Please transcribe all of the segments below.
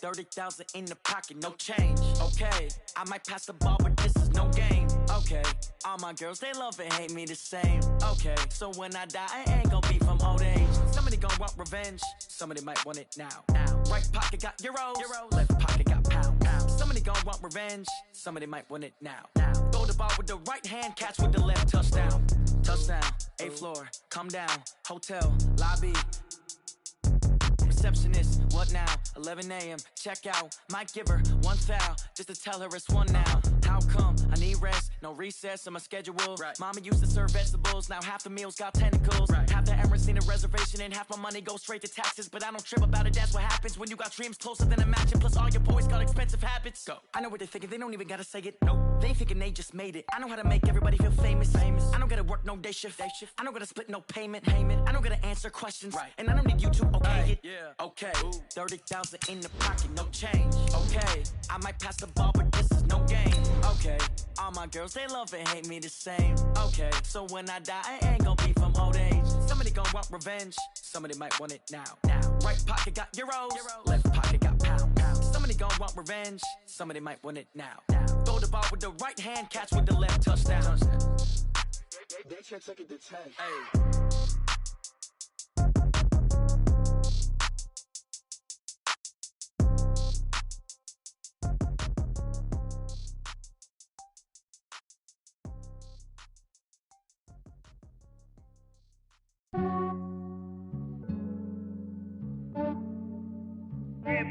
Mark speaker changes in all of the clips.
Speaker 1: 30,000 in the pocket, no change. Okay, I might pass the ball, but this is no game. Okay, all my girls, they love and hate me the same. Okay, so when I die, I ain't gonna be from old age. Somebody gon' want revenge, somebody might want it now. Right pocket got euros, left pocket got pounds. Somebody gon' want revenge, somebody might want it now. Throw the ball with the right hand, catch with the left, touchdown. Touchdown, 8th floor, come down, hotel, lobby. Receptionist, what now? 11 a.m. check out. Might give her one foul just to tell her it's one now. How come? I need rest, no recess in my schedule. Right. Mama used to serve vegetables, now half the meals got tentacles. Right. Half the Emirates need a reservation and half my money goes straight to taxes. But I don't trip about it, that's what happens when you got dreams closer than a matching. Plus all your boys got expensive habits. Go. I know what they're thinking, they don't even gotta say it. Nope. They thinking they just made it. I know how to make everybody feel famous. I don't gotta work no day shift. I don't gotta split no payment. I don't gotta answer questions. Right. And I don't need you to okay it. Yeah. Okay, 30,000 in the pocket, no change. Okay, I might pass the ball, but this is no game. Okay, all my girls, they love and hate me the same. Okay, so when I die, I ain't gonna be from old age. Somebody gon' want revenge, somebody might want it now. Right pocket got euros, left pocket got pounds. Somebody gon' want revenge, somebody might want it now. Throw the ball with the right hand, catch with the left, touchdown.
Speaker 2: They check it to 10.
Speaker 1: Hey.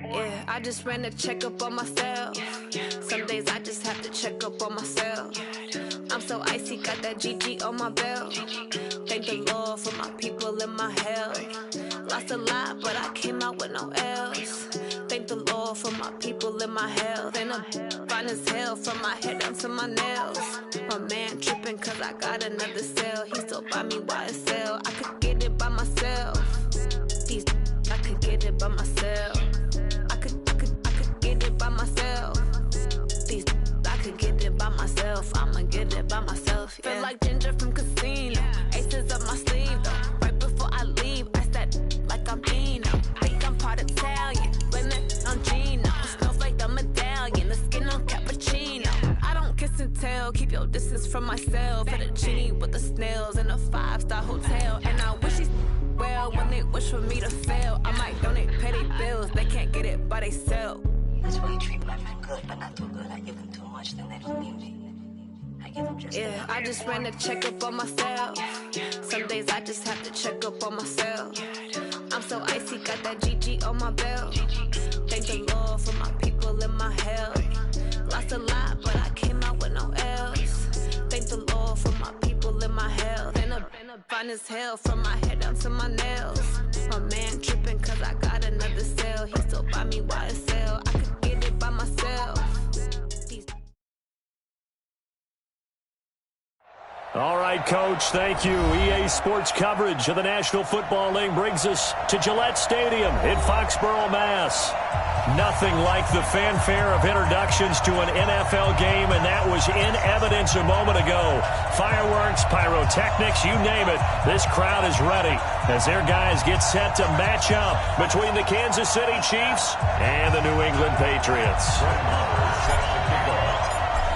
Speaker 3: Yeah, I just ran a checkup on myself. Some days I just have to check up on myself. I'm so icy, got that GG on my belt. Thank the Lord for my people and my health. Lost a lot, but I came out with no L's. Thank the Lord for my people and my health. And I'm fine as hell from my head down to my nails. My man tripping cause I got another cell. He still buy me YSL. I could get it by myself. These I could get it by myself. I could get it by myself. These I could get it by myself. I'ma get it by myself. Yeah. Feel like Ginger from Casino. Aces up my sleeve though. Right before I leave, I said like I'm Dino. Think I'm part Italian. Blame it on Gino. Smells like the medallion. The skin on cappuccino. I don't kiss and tell. Keep your distance from myself. At a genie with the snails in a 5-star hotel. And I wish he's well when they wish for me to fail. I might donate petty bills. They can't get it by themselves.
Speaker 4: That's why you treat my friend good, but not too good. I give them too much, then they don't need me. I give them just
Speaker 3: yeah, I just ran a checkup on myself. Some days I just have to check up on myself. I'm so icy, got that GG on my belt. Thank the Lord for my people and my health. Lost a lot, but I came out with no L's. Thank the Lord for my people and my health. And I'm fine as hell from my head down to my nails. My man tripping cause I got another cell. He still buy me YSL. I could get it by myself.
Speaker 5: All right, Coach, thank you. EA Sports coverage of the National Football League brings us to Gillette Stadium in Foxborough, Mass. Nothing like the fanfare of introductions to an NFL game, and that was in evidence a moment ago. Fireworks, pyrotechnics, you name it. This crowd is ready as their guys get set to match up between the Kansas City Chiefs and the New England Patriots.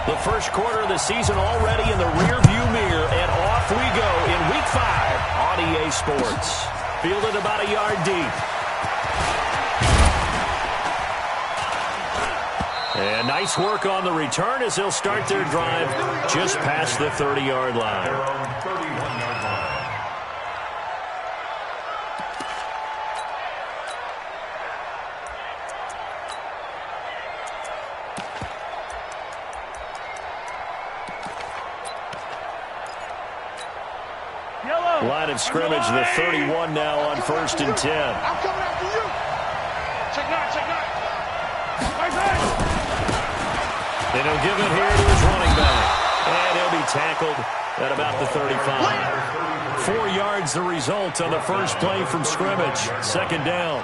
Speaker 5: The first quarter of the season already in the rearview mirror, and off we go in Week 5 on EA Sports. Fielded about a yard deep. And nice work on the return as they'll start their drive just past the 30-yard line. Line of scrimmage, the 31 now on 1st and 10.
Speaker 2: I'm coming after you. Check nine.
Speaker 5: And he'll give it here to his running back. And he'll be tackled at about the 35. 4 yards the result on the first play from scrimmage. 2nd down.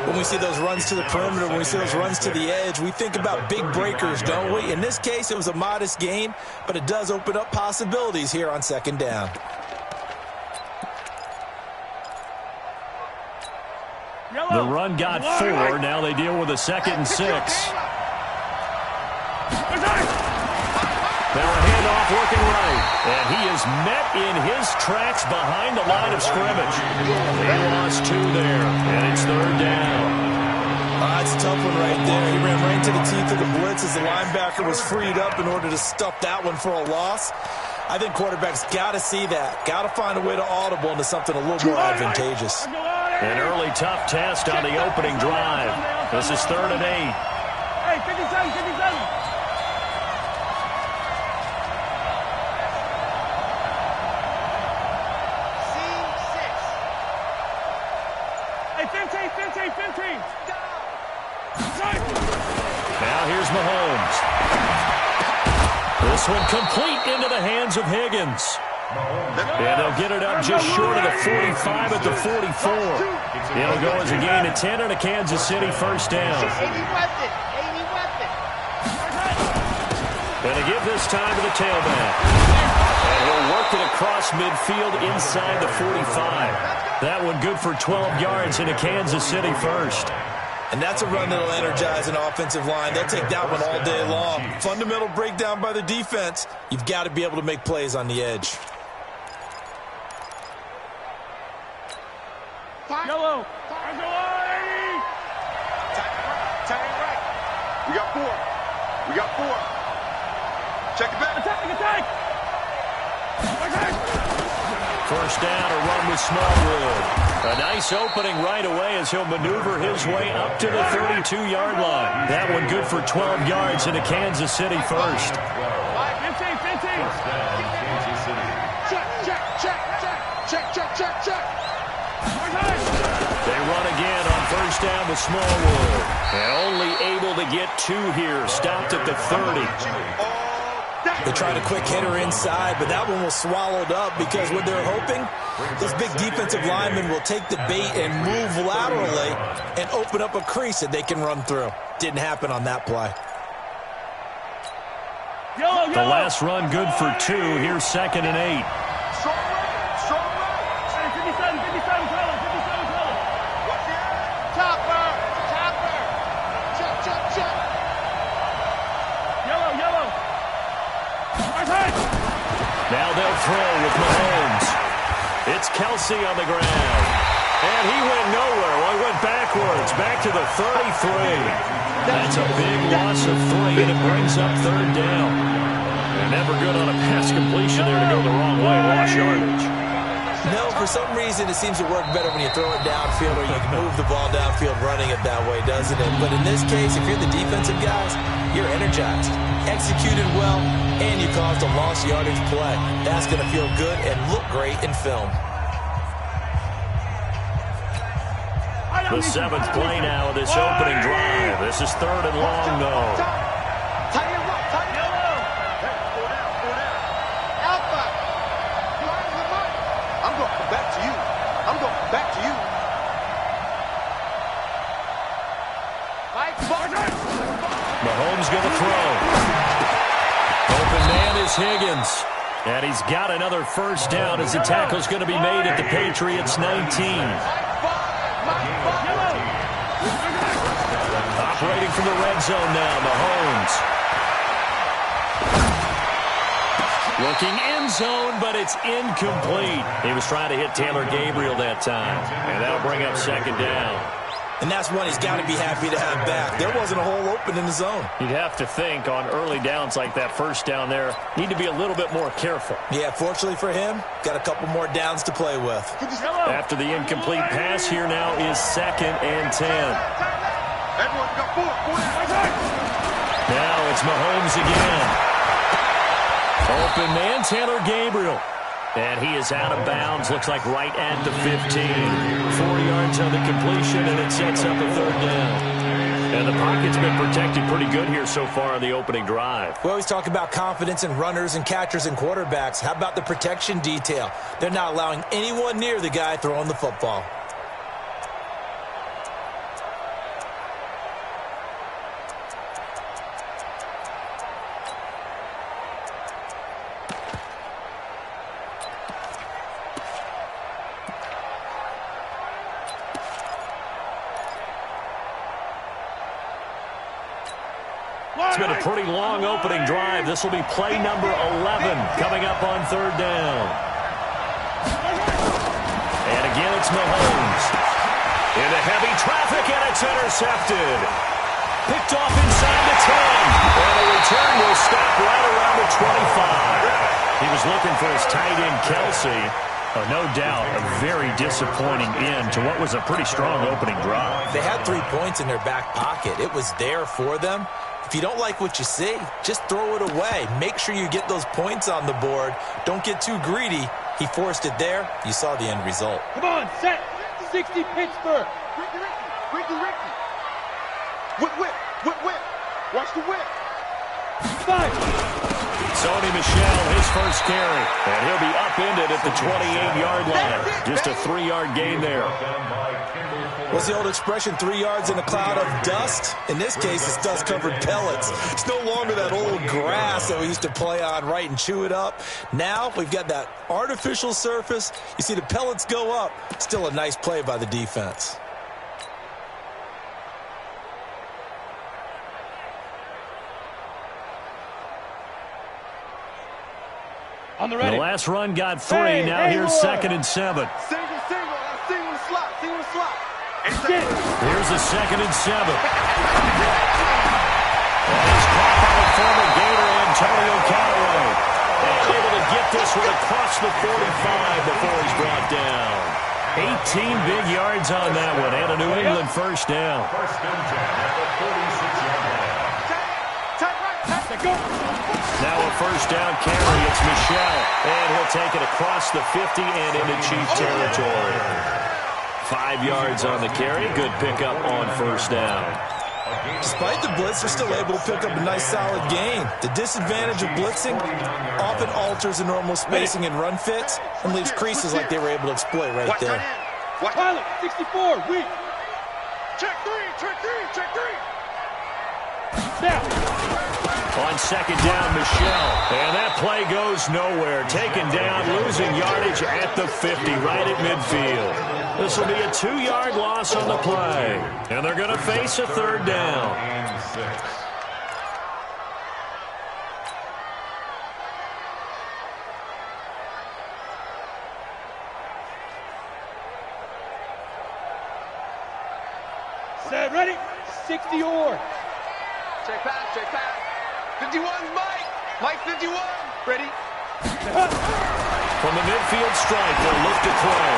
Speaker 6: When we see those runs to the perimeter, when we see those runs to the edge, we think about big breakers, don't we? In this case, it was a modest gain, but it does open up possibilities here on 2nd down.
Speaker 5: The run got 4. Now they deal with a 2nd and 6. Now a handoff looking right. And he is met in his tracks behind the line of scrimmage. They lost 2 there, and it's 3rd down.
Speaker 6: That's a tough one right there. He ran right into the teeth of the blitz as the linebacker was freed up in order to stuff that one for a loss. I think quarterbacks got to see that. Got to find a way to audible into something a little more advantageous.
Speaker 5: An early tough test on the opening drive. This is 3rd and 8.
Speaker 2: Hey, 57, 57. Hey, 15.
Speaker 5: Now here's Mahomes. This one complete into the hands of Higgins. And they'll get it up just short of the 45 at the 44. It'll go as a gain of 10 and a Kansas City 1st down. Going to give this time to the tailback. And he'll work it across midfield inside the 45. That one good for 12 yards into Kansas City 1st.
Speaker 6: And that's a run that'll energize an offensive line. They'll take that one all day long. Fundamental breakdown by the defense. You've got to be able to make plays on the edge.
Speaker 2: Yellow.
Speaker 7: Tight right. We got 4. Check it back.
Speaker 2: Attack.
Speaker 5: 1st down, a run with Smallwood. A nice opening right away as he'll maneuver his way up to the 32-yard line. That one good for 12 yards into Kansas City 1st.
Speaker 2: 15. Check.
Speaker 5: They run again on 1st down with Smallwood. And only able to get 2 here. Stopped at the 30.
Speaker 6: They tried a quick hitter inside, but that one was swallowed up because what they're hoping, this big defensive lineman will take the bait and move laterally and open up a crease that they can run through. Didn't happen on that play.
Speaker 5: The last run good for 2. Here's 2nd and 8.
Speaker 2: Strong right. 57, color. Chopper. Check. Yellow.
Speaker 5: Now they'll throw with Mahomes. It's Kelsey on the ground. And he went nowhere. Well, he went backwards. Back to the 33. That's a big loss of 3, and it brings up 3rd down. And never good on a pass completion there to go the wrong way. Lost yardage.
Speaker 6: No, for some reason it seems to work better when you throw it downfield or you can move the ball downfield running it that way, doesn't it? But in this case, if you're the defensive guys, you're energized, executed well, and you caused a lost yardage play. That's going to feel good and look great in film.
Speaker 5: The 7th play now of this opening drive. This is 3rd and long, though.
Speaker 7: Back to you.
Speaker 5: Mahomes going to throw. Open man is Higgins. And he's got another 1st down as the tackle's going to be made at the Patriots 19. Operating from the red zone now, Mahomes. Looking end zone, but it's incomplete. He was trying to hit Taylor Gabriel that time. And that'll bring up 2nd down.
Speaker 6: And that's one he's got to be happy to have back. There wasn't a hole open in the zone.
Speaker 5: You'd have to think on early downs like that 1st down there, need to be a little bit more careful.
Speaker 6: Yeah, fortunately for him, got a couple more downs to play with.
Speaker 5: After the incomplete pass, here now is 2nd and 10. Now it's Mahomes again. Open man, Taylor Gabriel. And he is out of bounds, looks like right at the 15. 4 yards on the completion, and it sets up a 3rd down. And the pocket's been protected pretty good here so far on the opening drive.
Speaker 6: We always talk about confidence in runners and catchers and quarterbacks. How about the protection detail? They're not allowing anyone near the guy throwing the football.
Speaker 5: It's been a pretty long opening drive. This will be play number 11 coming up on third down. And again, it's Mahomes. Into heavy traffic, and it's intercepted. Picked off inside the 10. And a return will stop right around the 25. He was looking for his tight end, Kelsey. No doubt a very disappointing end to what was a pretty strong opening drive.
Speaker 6: They had 3 points in their back pocket. It was there for them. If you don't like what you see, just throw it away. Make sure you get those points on the board. Don't get too greedy. He forced it there. You saw the end result.
Speaker 2: Come on, set. 60 Pittsburgh.
Speaker 7: Ricky. Whip. Watch the whip.
Speaker 2: 5.
Speaker 5: Sony Michel, his first carry, and he'll be upended at the 28-yard line. Just a 3-yard gain there.
Speaker 6: What's the old expression, 3 yards in a cloud of dust? In this case, it's dust-covered pellets. It's no longer that old grass that we used to play on, right, and chew it up. Now we've got that artificial surface. You see the pellets go up. Still a nice play by the defense.
Speaker 2: On the ready.
Speaker 5: The last run got 3. Now here's 2nd and 7.
Speaker 7: Single. Single the slot.
Speaker 5: Here's the 2nd and 7. And he's caught by the former Gator, Antonio Callaway. And able to get this one across the 45 before he's brought down. 18 big yards on that one, and a New England first down. Now a first down carry. It's Michel, and he'll take it across the 50 and into Chief territory. 5 yards on the carry. Good pickup on first down.
Speaker 6: Despite the blitz, they're still able to pick up a nice, solid gain. The disadvantage of blitzing often alters the normal spacing and run fits and leaves creases like they were able to exploit right there.
Speaker 2: Pilot, 64, weak.
Speaker 7: Check three.
Speaker 2: Snap.
Speaker 5: On second down, Michel. And that play goes nowhere. Taken down, losing yardage at the 50, right at midfield. This will be a 2-yard loss on the play. And they're going to face a third down.
Speaker 2: Set, ready. 60 or.
Speaker 7: Check pass. 51's Mike 51. Ready?
Speaker 5: From the midfield stripe, they'll look to throw.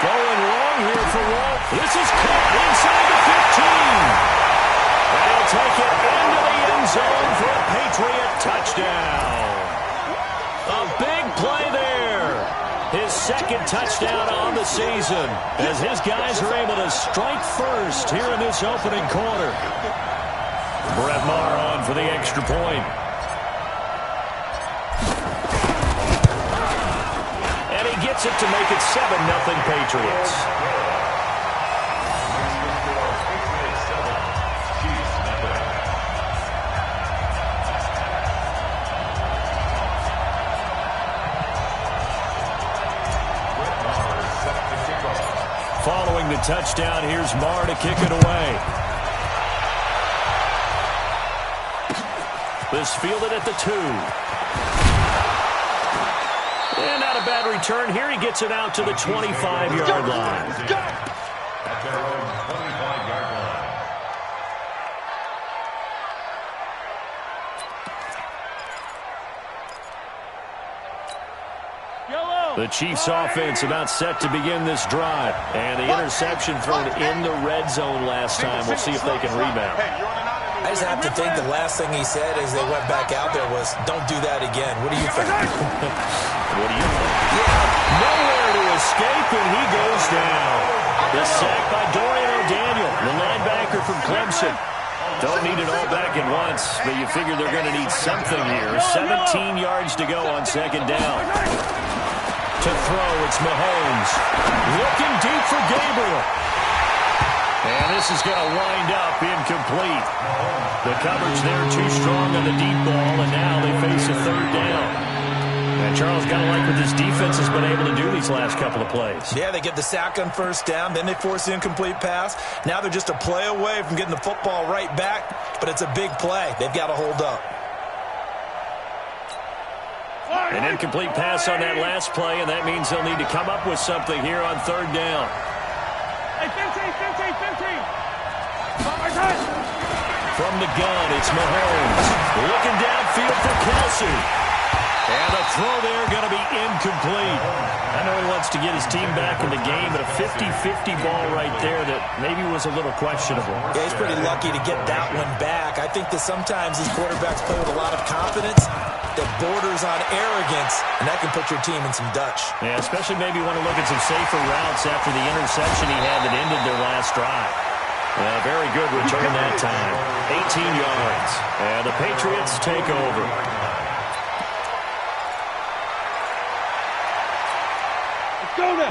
Speaker 5: Going long here for Walt. This is caught inside the 15. And he'll take it into the end zone for a Patriot touchdown. A big play there. His second touchdown on the season as his guys are able to strike first here in this opening quarter. Brett Maher on for the extra point. And he gets it to make it 7-0 Patriots. Following the touchdown, here's Maher to kick it away. This fielded at the 2. And not a bad return. Here he gets it out to the 25-yard line. The Chiefs offense about set to begin this drive. And the interception thrown in the red zone last time. We'll see if they can rebound.
Speaker 6: I just have to think the last thing he said as they went back out there was, don't do that again. What do you think?
Speaker 5: What do you think? Yeah, nowhere to escape, and he goes down. The sack by Dorian O'Daniel, the linebacker from Clemson. Don't need it all back at once, but you figure they're going to need something here. 17 yards to go on second down. To throw, it's Mahomes. Looking deep for Gabriel. And this is going to wind up incomplete. The coverage there too strong on the deep ball, and now they face a third down. And Charles, got to like what this defense has been able to do these last couple of plays.
Speaker 6: Yeah, they get the sack on first down, then they force the incomplete pass. Now they're just a play away from getting the football right back. but it's a big play. They've got to hold up.
Speaker 5: An incomplete pass on that last play, and that means they'll need to come up with something here on third down.
Speaker 2: Hey, 15.
Speaker 5: From the gun, it's Mahomes. Looking downfield for Kelsey. And a throw there going to be incomplete. I know he wants to get his team back in the game, but a 50-50 ball right there that maybe was a little questionable.
Speaker 6: Yeah, he's pretty lucky to get that one back. I think that sometimes these quarterbacks play with a lot of confidence that borders on arrogance, and that can put your team in some Dutch.
Speaker 5: Yeah, especially maybe want to look at some safer routes after the interception he had that ended their last drive. Very good return that time. 18 yards. And the Patriots take over.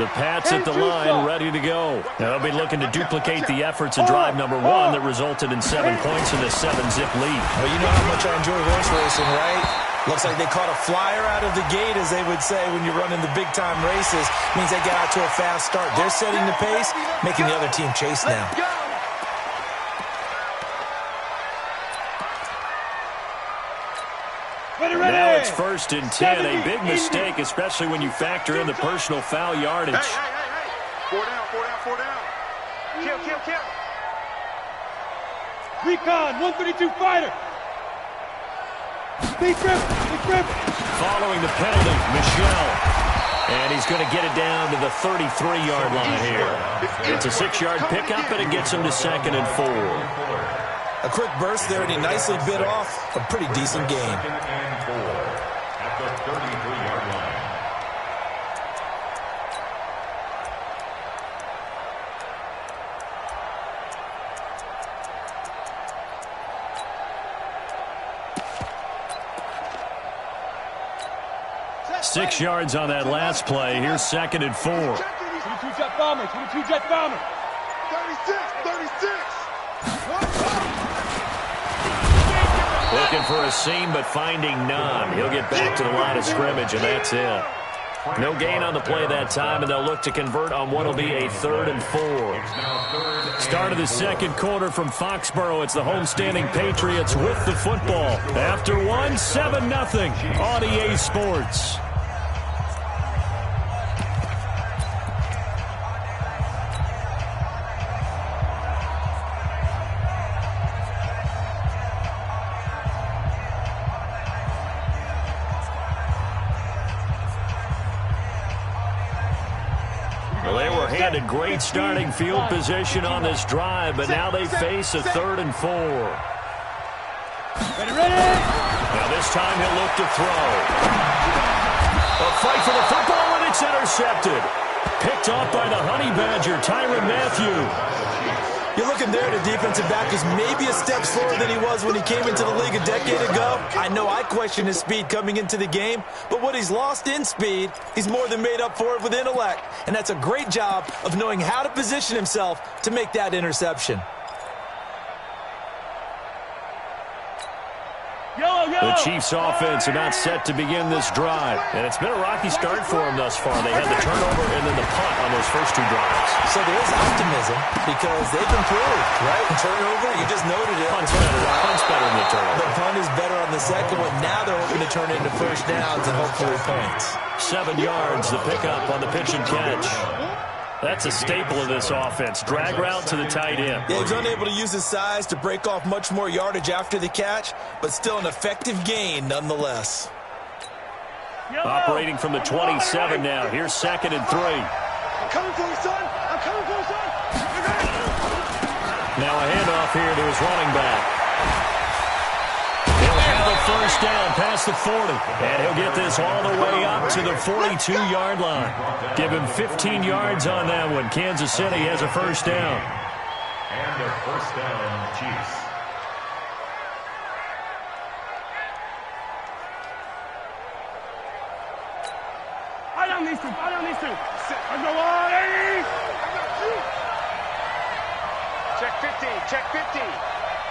Speaker 5: The Pats at the line, ready to go. They'll be looking to duplicate the efforts in drive number 1 that resulted in 7 points in the 7-zip lead.
Speaker 6: Well, you know how much I enjoy horse racing, right? Looks like they caught a flyer out of the gate, as they would say when you're running the big-time races. Means they got out to a fast start. They're setting the pace, making the other team chase now.
Speaker 5: Now it's 1st and 10. A big mistake, especially when you factor in the personal foul yardage.
Speaker 7: Hey. 4 down. Kill.
Speaker 2: Recon, 132 fighter. Big grip.
Speaker 5: Following the penalty, Michelle. And he's going to get it down to the 33-yard line here. It's a 6-yard pickup, and it gets him to 2nd and 4.
Speaker 6: A quick burst there, and he nicely bit off a pretty decent game.
Speaker 8: At the 33-yard line.
Speaker 5: Six yards on that last play. Here's 2nd and 4.
Speaker 2: 22 jet bomber. 36.
Speaker 5: Looking for a seam, but finding none. He'll get back to the line of scrimmage, and that's it. No gain on the play that time, and they'll look to convert on what will be a 3rd and 4. Start of the second quarter from Foxborough. It's the homestanding Patriots with the football. After 7-0 on EA Sports. Handed great starting field position on this drive, but now they face a 3rd and 4.
Speaker 2: Ready.
Speaker 5: Now this time he'll look to throw. A fight for the football, and it's intercepted. Picked off by the Honey Badger, Tyrann Mathieu.
Speaker 6: You're looking there, the defensive back is maybe a step slower than he was when he came into the league a decade ago. I know I questioned his speed coming into the game, but what he's lost in speed, he's more than made up for it with intellect. And that's a great job of knowing how to position himself to make that interception.
Speaker 5: The Chiefs' offense are not set to begin this drive. And it's been a rocky start for them thus far. They had the turnover and then the punt on those first 2 drives.
Speaker 6: So there is optimism because they've improved, right? Turnover, you just noted it.
Speaker 5: Punt's better than the turnover.
Speaker 6: The punt is better on the second one. Now they're hoping to turn it into first downs and hopefully points.
Speaker 5: 7 yards, the pickup on the pitch and catch. That's a staple of this offense. Drag route to the tight end.
Speaker 6: Yeah, he was unable to use his size to break off much more yardage after the catch, but still an effective gain nonetheless.
Speaker 5: Operating from the 27 now. Here's 2nd and 3.
Speaker 7: I'm coming for you, son.
Speaker 5: Now a handoff here to his running back. He'll have a first down past the 40. And he'll get this all the way up to the 42-yard line. Give him 15 yards on that one. Kansas City has a first down.
Speaker 8: And a first down, Chiefs.
Speaker 2: I don't need to. Let's go on, Eddie.
Speaker 7: Check 50.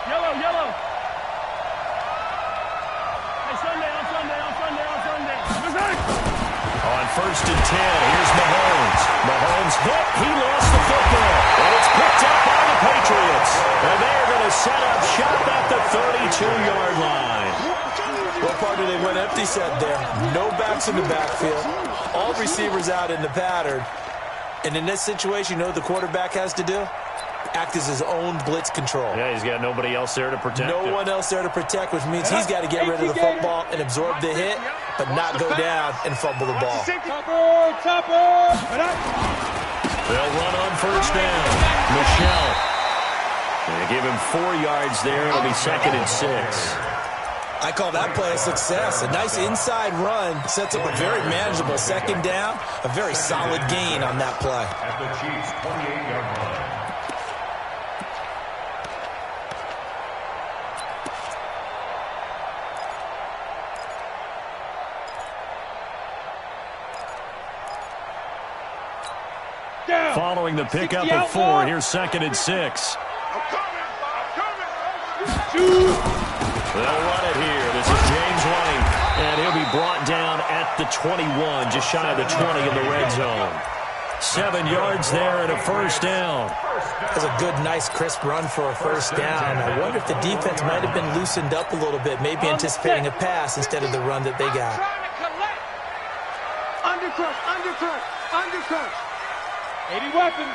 Speaker 2: Yellow. Hey, Sunday.
Speaker 5: On 1st and 10, here's Mahomes. Mahomes hit. He lost the football. And it's picked up by the Patriots. And they're going to set up shop at the 32-yard line.
Speaker 6: Well, partner, they went empty set there. No backs in the backfield. All receivers out in the pattern. And in this situation, you know what the quarterback has to do? Act as his own blitz control.
Speaker 5: Yeah, he's got nobody else there to protect him.
Speaker 6: No one else there to protect, which means he's got to get rid of the football and absorb the hit, but not go down and fumble the ball.
Speaker 5: They'll run on first down. Michelle. They give him 4 yards there. It'll be 2nd and 6.
Speaker 6: I call that play a success. A nice inside run sets up a very manageable 2nd down. A very solid gain on that play.
Speaker 8: At the Chiefs' 28-yard line.
Speaker 5: Following the pickup of 4, here's 2nd and 6. They'll run it here. This is James White, and he'll be brought down at the 21, just shy of the 20 in the red zone. 7 yards there and a first down.
Speaker 6: That's a good, nice, crisp run for a first down. I wonder if the defense might have been loosened up a little bit, maybe anticipating a pass instead of the run that they got.
Speaker 2: Undercut, undercut, undercut. 80 weapon.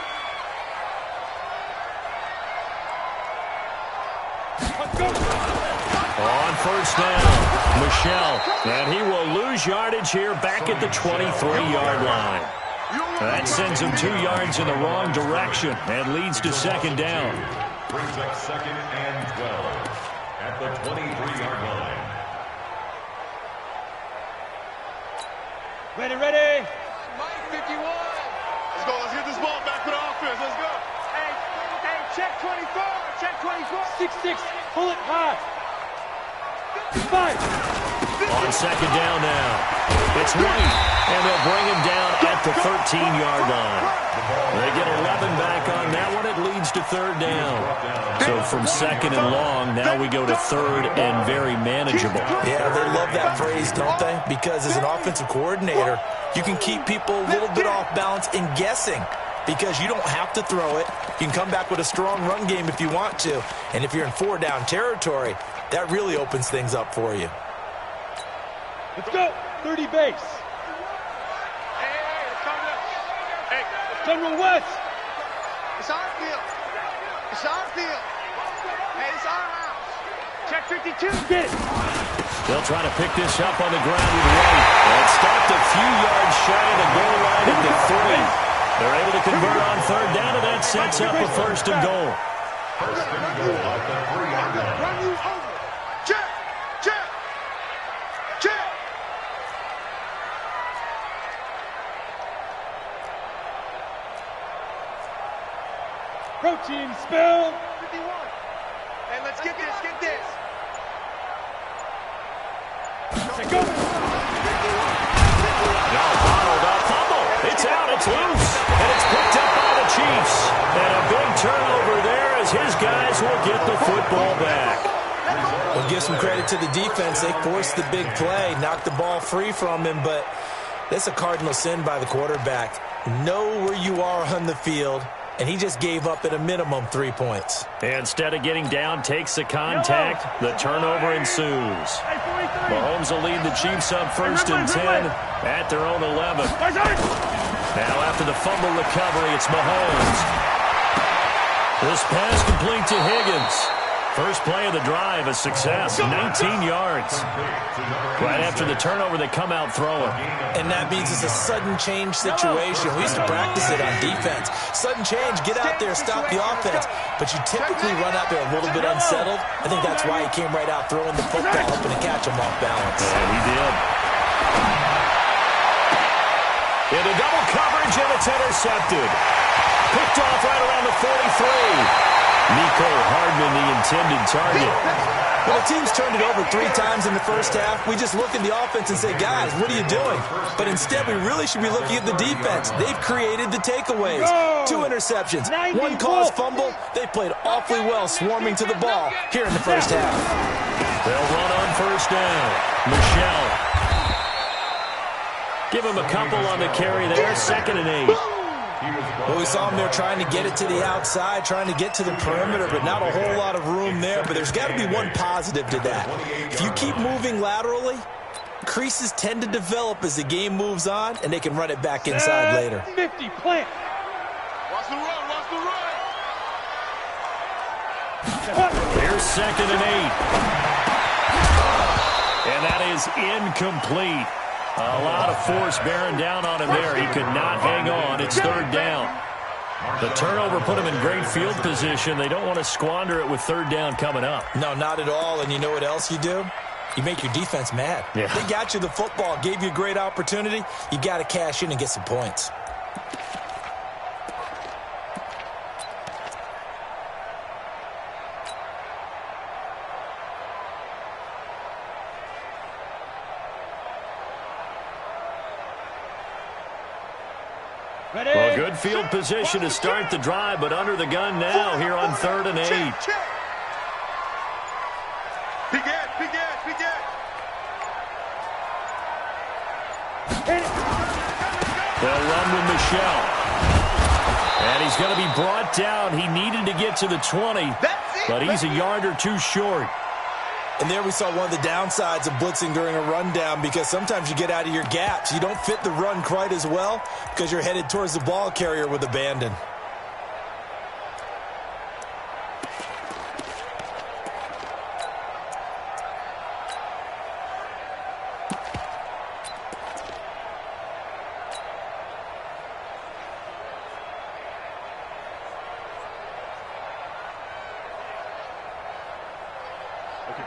Speaker 5: On first down, Michelle, and he will lose yardage here back at the 23-yard line. That sends him 2 yards in the wrong direction and leads to 2nd down.
Speaker 8: Brings up 2nd and 12 at the 23-yard line.
Speaker 2: Ready, ready. Mike 51. Let's go. Let's get this ball back to the offense. Let's go. Hey, check 24. Check 24. 6-6. Pull it high. 5.
Speaker 5: On 2nd down now. It's White, and they'll bring him down at the 13-yard line. They get 11 back on that one. It leads to 3rd down. So from 2nd and long, now we go to 3rd and very manageable.
Speaker 6: Yeah, they love that phrase, don't they? Because as an offensive coordinator, you can keep people a little bit off balance in guessing because you don't have to throw it. You can come back with a strong run game if you want to. And if you're in 4-down territory, that really opens things up for you.
Speaker 2: Let's go. 30 base. Hey, coming up. Hey, General West. It's our field. It's our field. Hey, it's our house. Check 52. Get it.
Speaker 5: They'll try to pick this up on the ground with White. And it's stopped a few yards shy of the goal line at the 3. They're able to convert on 3rd down, and that sets up a 1st and goal.
Speaker 8: First and goal at the 3-yard line.
Speaker 2: Run you over. Check. Check. Check. Protein spill. 51. Hey, let's get this. Get this. Go.
Speaker 5: Now bottled up fumble. It's out. It's loose. And it's picked up by the Chiefs. And a big turnover there as his guys will get the football back.
Speaker 6: We'll give some credit to the defense. They forced the big play, knocked the ball free from him, but that's a cardinal sin by the quarterback. Know where you are on the field, and he just gave up at a minimum 3 points.
Speaker 5: Instead of getting down, takes the contact. The turnover ensues. Mahomes will lead the Chiefs up 1st and 10 at their own 11. Now after the fumble recovery, it's Mahomes. This pass complete to Higgins. First play of the drive, a success, 19 yards. Right after the turnover, they come out throwing.
Speaker 6: And that means it's a sudden change situation. We used to practice it on defense. Sudden change, get out there, stop the offense. But you typically run out there a little bit unsettled. I think that's why he came right out throwing the football, hoping to catch him off balance.
Speaker 5: And he did. Into double coverage, and it's intercepted. Picked off right around the 43. Nico Hardman, the intended target.
Speaker 6: Well, the team's turned it over 3 times in the first half. We just look at the offense and say, guys, what are you doing? But instead, we really should be looking at the defense. They've created the takeaways. 2 interceptions, 1 caused fumble. They played awfully well swarming to the ball here in the first half.
Speaker 5: They'll run on first down. Michelle. Give him a couple on the carry there. 2nd and 8.
Speaker 6: Well, we saw him there trying to get it to the outside, trying to get to the perimeter, but not a whole lot of room there. But there's got to be one positive to that. If you keep moving laterally, creases tend to develop as the game moves on, and they can run it back inside later.
Speaker 2: 50, plant.
Speaker 7: Watch the run, watch the run.
Speaker 5: Here's 2nd and 8. And that is incomplete. A lot of force bearing down on him there. He could not hang on. It's 3rd down. The turnover put him in great field position. They don't want to squander it with 3rd down coming up.
Speaker 6: No, not at all. And you know what else you do? You make your defense mad.
Speaker 5: Yeah.
Speaker 6: They got you the football, gave you a great opportunity. You got to cash in and get some points.
Speaker 5: Well, good field position to start the drive, but under the gun now here on 3rd and 8.
Speaker 7: Big edge, big edge, big edge.
Speaker 5: They'll run with Michelle. And he's going to be brought down. He needed to get to the 20, but he's a yard or two short.
Speaker 6: And there we saw one of the downsides of blitzing during a rundown, because sometimes you get out of your gaps. You don't fit the run quite as well because you're headed towards the ball carrier with abandon.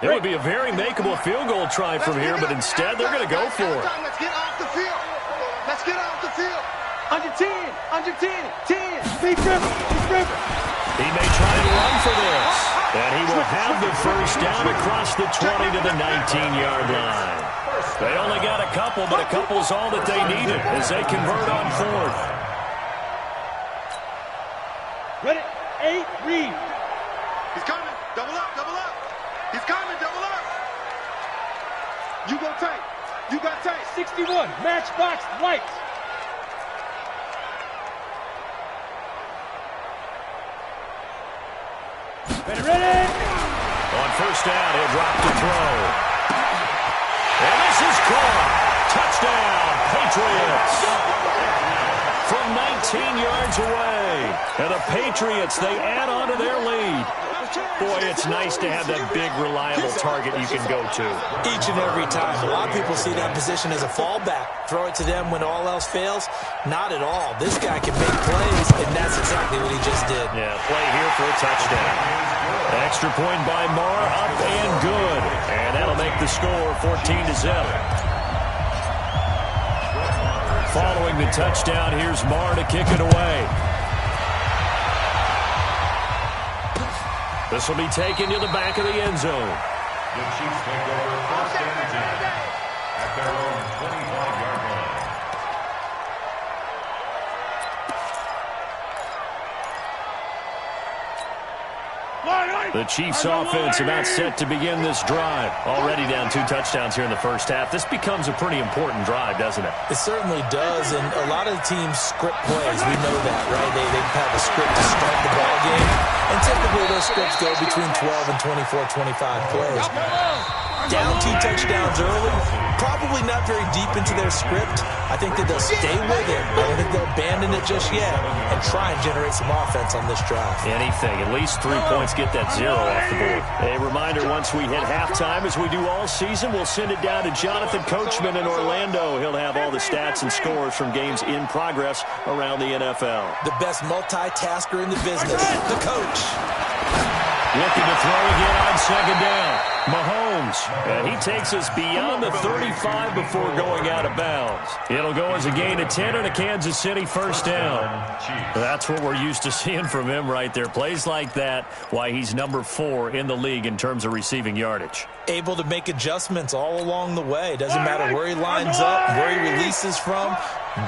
Speaker 5: It would be a very makeable field goal try from here, but instead they're going to go for it.
Speaker 7: Let's get off the field. Let's get off the field.
Speaker 2: Under 10, 10. Speed dribble.
Speaker 5: He may try and run for this. And he will have the first down across the 20 to the 19-yard line. They only got a couple, but a couple's all that they needed as they convert on 4th.
Speaker 2: Ready, 8, read.
Speaker 7: He's coming. Double up, double up. He's coming, double up.
Speaker 2: You go tight. You got tight. 61, matchbox, lights. Ready.
Speaker 5: On 1st down, he'll drop to throw. And this is caught. Touchdown, Patriots. From 19 yards away. And the Patriots, they add on to their lead. Boy, it's nice to have that big, reliable target you can go to.
Speaker 6: Each and every time. A lot of people see that position as a fallback. Throw it to them when all else fails. Not at all. This guy can make plays, and that's exactly what he just did.
Speaker 5: Yeah, play here for a touchdown. Extra point by Marr, up and good. And that'll make the score 14-0. Following the touchdown, here's Marr to kick it away. This will be taken to the back of the end zone.
Speaker 8: The Chiefs take over 1st and 10 at their own 25-yard line.
Speaker 5: The Chiefs offense about set to begin this drive. Already down 2 touchdowns here in the first half. This becomes a pretty important drive, doesn't it?
Speaker 6: It certainly does, and a lot of the teams script plays. We know that, right? They have a script to start the ball game, and typically those scripts go between 12 and 24, 25 plays. Down 2 touchdowns early, probably not very deep into their script. I think that they'll stay with it. I don't think they'll abandon it just yet and try and generate some offense on this drive.
Speaker 5: Anything. At least 3 points, get that 0 off the board. A reminder, once we hit halftime, as we do all season, we'll send it down to Jonathan Coachman in Orlando. He'll have all the stats and scores from games in progress around the NFL.
Speaker 6: The best multitasker in the business, the coach.
Speaker 5: Looking to throw again on 2nd down. Mahomes, and he takes us beyond the 35 before going out of bounds. It'll go as a gain of 10 and a Kansas City 1st down. That's what we're used to seeing from him right there. Plays like that, why he's number 4 in the league in terms of receiving yardage.
Speaker 6: Able to make adjustments all along the way. Doesn't matter where he lines up, where he releases from.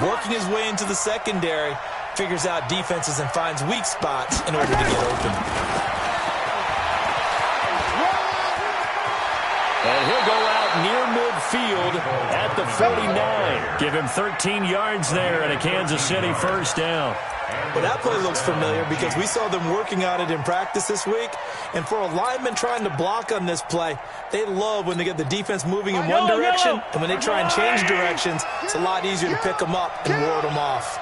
Speaker 6: Working his way into the secondary, figures out defenses and finds weak spots in order to get open.
Speaker 5: And he'll go out near midfield at the 49. Give him 13 yards there and a Kansas City 1st down.
Speaker 6: Well, that play looks familiar because we saw them working on it in practice this week. And for a lineman trying to block on this play, they love when they get the defense moving in one direction. And when they try and change directions, it's a lot easier to pick them up and ward them off.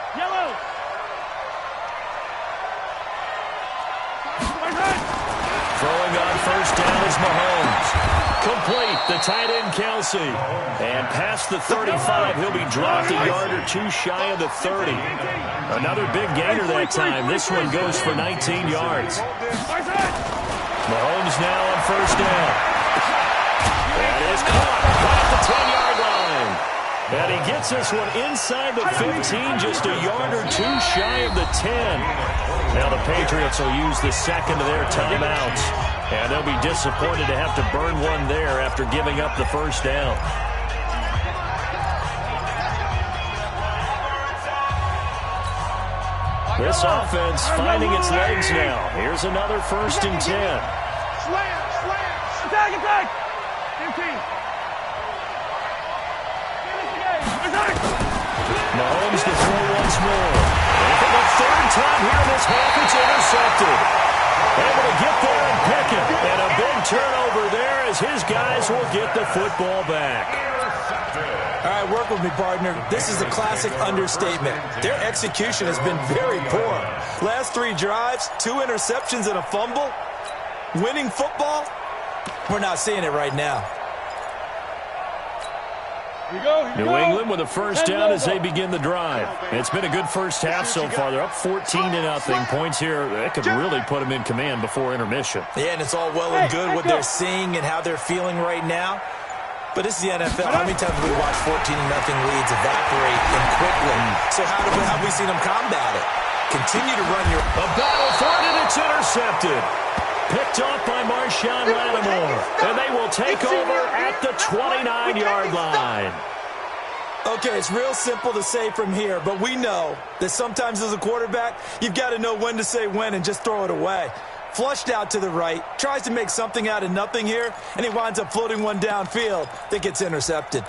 Speaker 5: Throwing on first down is Mahomes. Complete, the tight end Kelsey. And past the 35, he'll be dropped a yard or two shy of the 30. Another big gainer that time. This one goes for 19 yards. Mahomes now on first down. That is caught right at the 10-yard line. And he gets this one inside the 15, just a yard or two shy of the 10. Now the Patriots will use the second of their timeouts. And they'll be disappointed to have to burn one there after giving up the first down. This offense finding its legs now. Here's another 1st and 10.
Speaker 2: Slam! Attack! 15.
Speaker 5: Mahomes to throw once more. And for the 3rd time here in this half, it's intercepted. Able to get there and pick it. And a big turnover there as his guys will get the football back.
Speaker 6: All right, work with me, partner. This is a classic understatement. Their execution has been very poor. Last 3 drives, 2 interceptions and a fumble. Winning football? We're not seeing it right now.
Speaker 5: New England with a first down as they begin the drive. It's been a good first half so far. They're up 14-0. Points here, that could really put them in command before intermission.
Speaker 6: Yeah, and it's all well and good what they're seeing and how they're feeling right now. But this is the NFL. How many times have we watched 14-0 leads evaporate and quickly? So how have we seen them combat it? Continue to run your...
Speaker 5: A battle for it, and it's intercepted. Picked off by Marshawn Lattimore. And they will take over at the 29-yard line.
Speaker 6: Okay, it's real simple to say from here, but we know that sometimes as a quarterback, you've got to know when to say when and just throw it away. Flushed out to the right, tries to make something out of nothing here, and he winds up floating one downfield that gets intercepted.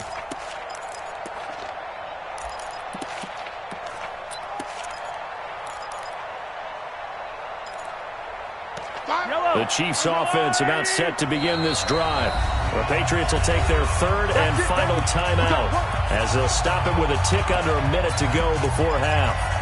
Speaker 5: The Chiefs offense about set to begin this drive. The Patriots will take their 3rd and final timeout as they'll stop it with a tick under a minute to go before half.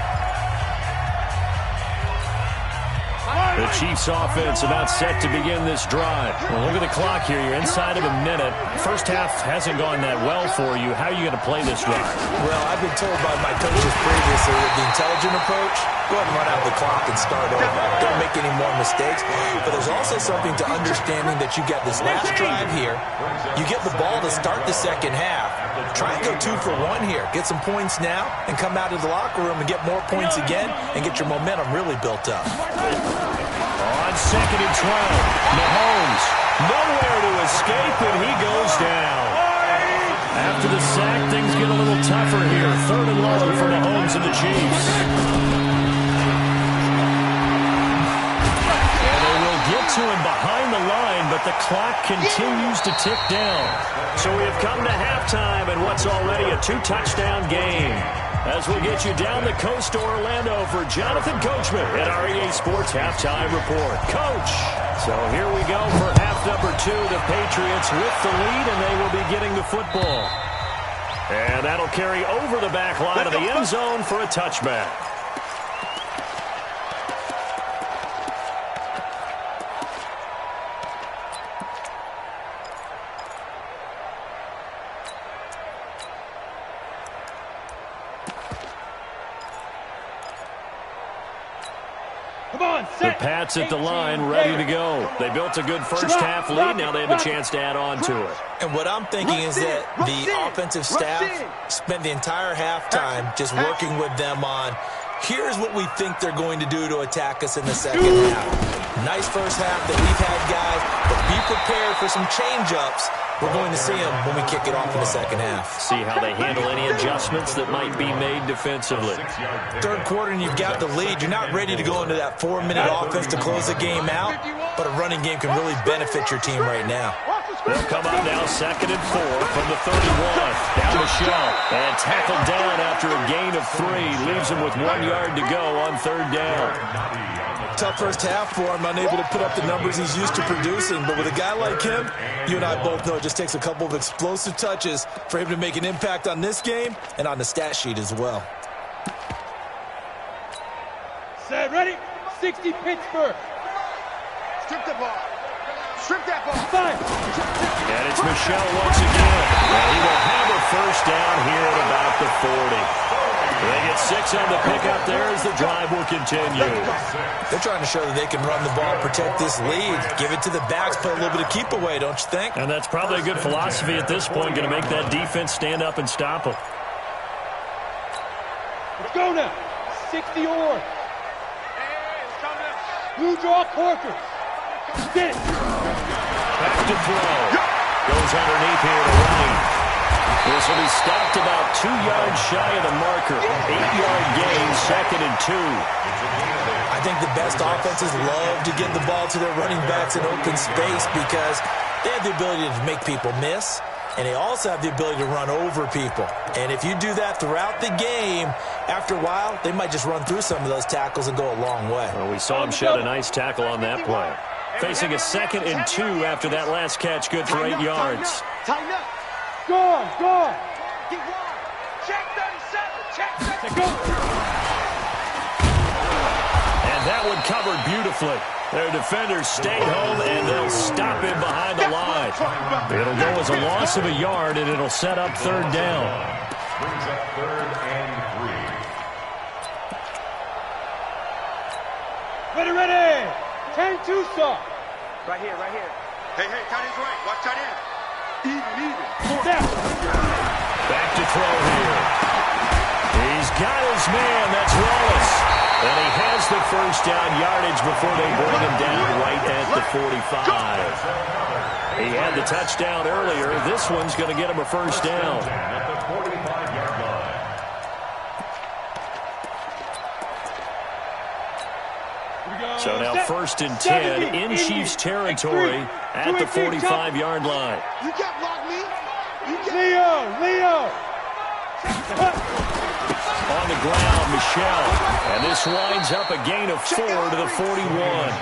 Speaker 5: The Chiefs offense about set to begin this drive. Well, look at the clock here. You're inside of a minute. First half hasn't gone that well for you. How are you going to play this drive?
Speaker 6: Well, I've been told by my coaches previously with the intelligent approach, go ahead and run out the clock and start over. Don't make any more mistakes. But there's also something to understanding that you get this last drive here. You get the ball to start the second half. Try and go 2 for 1 here. Get some points now and come out of the locker room and get more points again and get your momentum really built up.
Speaker 5: On 2nd and 12, Mahomes nowhere to escape, and he goes down. After the sack, things get a little tougher here. 3rd and long for Mahomes and the Chiefs. And they will get to him behind the line, but the clock continues to tick down. So we have come to halftime in what's already a 2-touchdown game. As we get you down the coast to Orlando for Jonathan Coachman at our EA Sports Halftime Report. Coach! So here we go for half number 2. The Patriots with the lead, and they will be getting the football. And that'll carry over the back line of the end zone for a touchback. The Pats at the line, ready to go. They built a good first half lead. Now they have a chance to add on to it.
Speaker 6: And what I'm thinking is that the offensive staff spent the entire halftime just working with them on, here's what we think they're going to do to attack us in the second half. Nice first half that we've had, guys, but be prepared for some change-ups. We're going to see them when we kick it off in the second half.
Speaker 5: See how they handle any adjustments that might be made defensively.
Speaker 6: 3rd quarter and you've got the lead. You're not ready to go into that 4-minute offense to close the game out, but a running game can really benefit your team right now.
Speaker 2: Watch the
Speaker 5: They'll come up now 2nd and 4 from the 31. Down Michelle. And tackled down after a gain of 3. Leaves him with 1 yard to go on 3rd down.
Speaker 6: Tough first half for him, unable to put up the numbers he's used to producing. But with a guy like him, you and I both know it just takes a couple of explosive touches for him to make an impact on this game and on the stat sheet as well.
Speaker 2: Set, ready? 60 Pittsburgh.
Speaker 7: Strip the ball. Strip that ball.
Speaker 2: 5.
Speaker 5: And it's Michelle once again. And he will have a first down here at about the 40. They get 6 on the pickup there as the drive will continue.
Speaker 6: They're trying to show that they can run the ball, protect this lead, give it to the backs, play a little bit of keep away, don't you think?
Speaker 5: And that's probably a good philosophy at this point, going to make that defense stand up and stop them.
Speaker 2: Let's go now. 60 or. Blue draw Corker. Get it.
Speaker 5: Back to throw. Goes underneath here to Ronnie. This will be stopped about 2 yards shy of the marker. 8-yard gain, 2nd and 2.
Speaker 6: I think the best offenses love to get the ball to their running backs in open space because they have the ability to make people miss, and they also have the ability to run over people. And if you do that throughout the game, after a while, they might just run through some of those tackles and go a long way.
Speaker 5: Well, we saw him shed a nice tackle on that play. Facing a 2nd and 2 after that last catch, good for 8 yards.
Speaker 7: Tighten up.
Speaker 2: Go on, go on.
Speaker 7: Get one. Check 37. Check 37.
Speaker 2: Go.
Speaker 5: And that one covered beautifully. Their defenders stayed home, and they'll stop him behind the line. It'll go as a loss of a yard, and it'll set up 3rd down.
Speaker 8: Brings up 3rd and 3.
Speaker 2: Ready, ready. 10-2 saw.
Speaker 7: Right here, right here. Hey, tight end's right. Watch tight end. Even.
Speaker 2: Step.
Speaker 5: Back to throw here. He's got his man. That's Wallace. And he has the first down yardage before they bring him down right at the 45. He had the touchdown earlier. This one's going to get him a first down.
Speaker 8: At the 45-yard line.
Speaker 5: So now 1st and 10 in Chiefs territory at the 45-yard line.
Speaker 7: You can't block me.
Speaker 2: Leo.
Speaker 5: On the ground, Michelle. And this winds up a gain of 4 to the 41.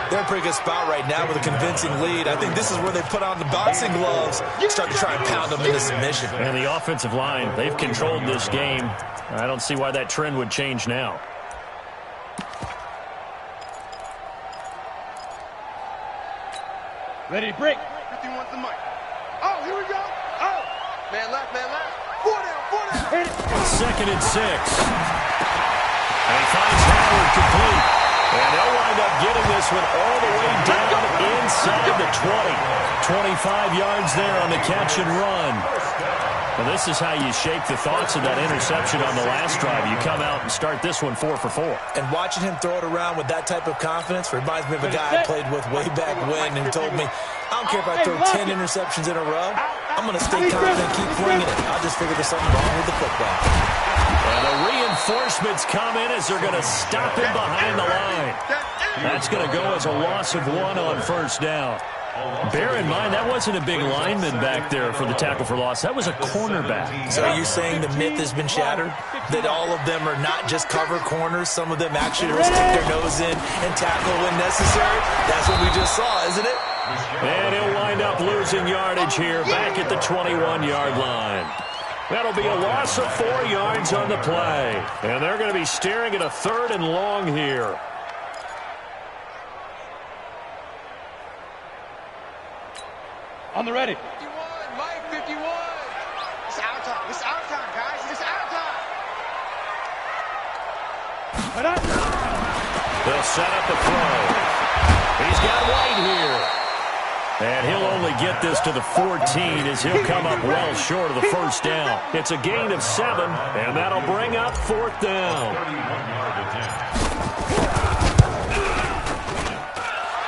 Speaker 6: They're in a pretty good spot right now with a convincing lead. I think this is where they put on the boxing gloves, start to try and pound them into submission.
Speaker 5: And the offensive line, they've controlled this game. I don't see why that trend would change now.
Speaker 2: Ready, break.
Speaker 7: 51's the mic. Oh, here we go. Oh. Man left. 4 down.
Speaker 2: Hit it.
Speaker 5: 2nd and 6. And he finds Howard complete. And they'll wind up getting this one all the way down inside the 20. 25 yards there on the catch and run. Well, this is how you shake the thoughts of that interception on the last drive. You come out and start this one 4 for 4.
Speaker 6: And watching him throw it around with that type of confidence reminds me of a guy I played with way back when and told me, I don't care if I throw 10 interceptions in a row. I'm going to stay confident and keep flinging it. I'll just figure there's something wrong with the football.
Speaker 5: And the reinforcements come in as they're going to stop him behind the line. That's going to go as a loss of 1 on 1st down. Bear in mind, that wasn't a big lineman back there for the tackle for loss. That was a cornerback.
Speaker 6: So are you saying the myth has been shattered? That all of them are not just cover corners? Some of them actually stick their nose in and tackle when necessary? That's what we just saw, isn't it?
Speaker 5: And he'll wind up losing yardage here back at the 21-yard line. That'll be a loss of 4 yards on the play. And they're going to be staring at a 3rd and long here.
Speaker 2: On the ready.
Speaker 7: 51, Mike, 51. It's our time. It's our time, guys. It's our time.
Speaker 5: They'll set up the throw. He's got White here. And he'll only get this to the 14 as he'll come up well short of the first down. It's a gain of 7, and that'll bring up 4th down.